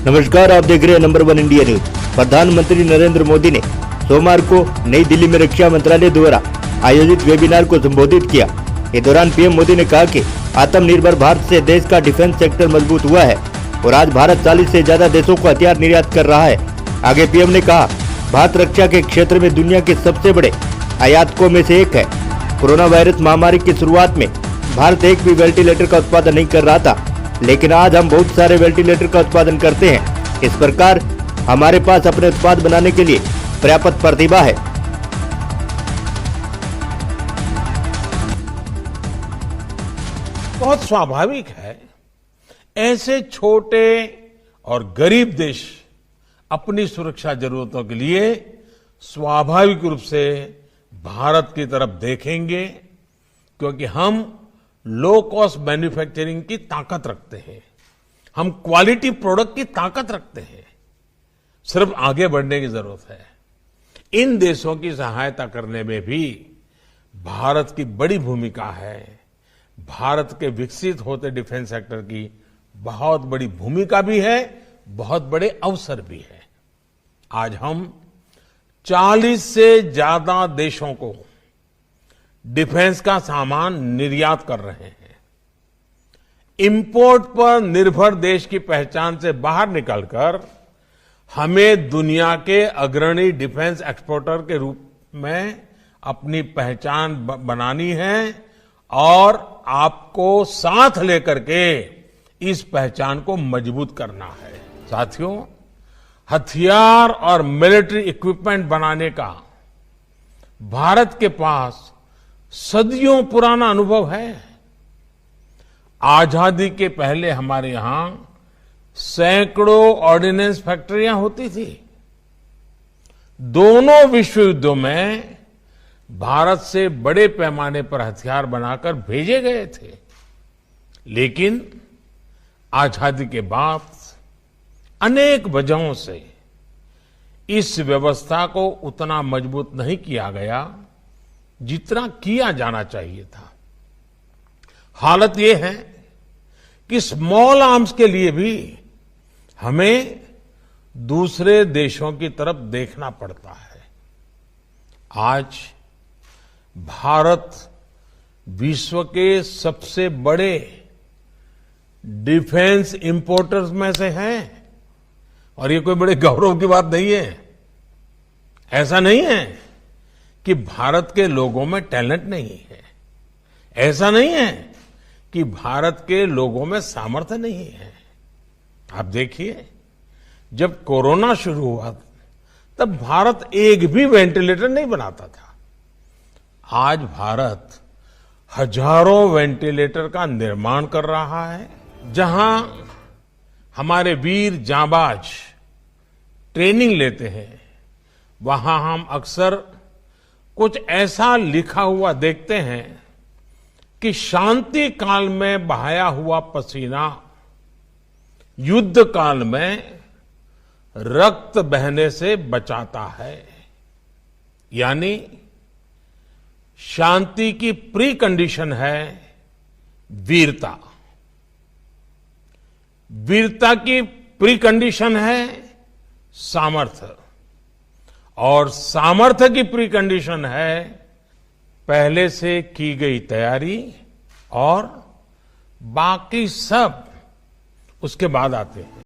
नमस्कार, आप देख रहे हैं नंबर 1 इंडिया न्यूज। प्रधानमंत्री नरेंद्र मोदी ने सोमवार को नई दिल्ली में रक्षा मंत्रालय द्वारा आयोजित वेबिनार को संबोधित किया। इस दौरान पीएम मोदी ने कहा कि आत्मनिर्भर भारत से देश का डिफेंस सेक्टर मजबूत हुआ है और आज भारत 40 से ज्यादा देशों को हथियार निर्यात कर रहा है। आगे पीएम ने कहा, भारत रक्षा के क्षेत्र में दुनिया के सबसे बड़े आयातकों में से एक है। कोरोना वायरस महामारी की शुरुआत में भारत एक भी वेंटिलेटर का उत्पादन नहीं कर रहा था, लेकिन आज हम बहुत सारे वेंटिलेटर का उत्पादन करते हैं। इस प्रकार हमारे पास अपने उत्पाद बनाने के लिए पर्याप्त प्रतिभा है। बहुत स्वाभाविक है, ऐसे छोटे और गरीब देश अपनी सुरक्षा जरूरतों के लिए स्वाभाविक रूप से भारत की तरफ देखेंगे, क्योंकि हम लो कॉस्ट मैन्युफैक्चरिंग की ताकत रखते हैं, हम क्वालिटी प्रोडक्ट की ताकत रखते हैं। सिर्फ आगे बढ़ने की जरूरत है। इन देशों की सहायता करने में भी भारत की बड़ी भूमिका है। भारत के विकसित होते डिफेंस सेक्टर की बहुत बड़ी भूमिका भी है, बहुत बड़े अवसर भी है। आज हम 40 से ज्यादा देशों को डिफेंस का सामान निर्यात कर रहे हैं। इंपोर्ट पर निर्भर देश की पहचान से बाहर निकलकर हमें दुनिया के अग्रणी डिफेंस एक्सपोर्टर के रूप में अपनी पहचान बनानी है और आपको साथ लेकर के इस पहचान को मजबूत करना है। साथियों, हथियार और मिलिट्री इक्विपमेंट बनाने का भारत के पास सदियों पुराना अनुभव है। आजादी के पहले हमारे यहां सैकड़ों ऑर्डिनेंस फैक्ट्रियां होती थी। दोनों विश्व युद्धों में भारत से बड़े पैमाने पर हथियार बनाकर भेजे गए थे, लेकिन आजादी के बाद अनेक वजहों से इस व्यवस्था को उतना मजबूत नहीं किया गया जितना किया जाना चाहिए था। हालत यह है कि स्मॉल आर्म्स के लिए भी हमें दूसरे देशों की तरफ देखना पड़ता है। आज भारत विश्व के सबसे बड़े डिफेंस इंपोर्टर्स में से है, और ये कोई बड़े गौरव की बात नहीं है। ऐसा नहीं है कि भारत के लोगों में टैलेंट नहीं है, ऐसा नहीं है कि भारत के लोगों में सामर्थ्य नहीं है। आप देखिए, जब कोरोना शुरू हुआ तब भारत एक भी वेंटिलेटर नहीं बनाता था। आज भारत हजारों वेंटिलेटर का निर्माण कर रहा है। जहां हमारे वीर जांबाज ट्रेनिंग लेते हैं, वहां हम अक्सर कुछ ऐसा लिखा हुआ देखते हैं कि शांति काल में बहाया हुआ पसीना युद्ध काल में रक्त बहने से बचाता है। यानी शांति की प्री कंडीशन है वीरता, वीरता की प्री कंडीशन है सामर्थ्य, और सामर्थ्य की प्री कंडीशन है पहले से की गई तैयारी, और बाकी सब उसके बाद आते हैं।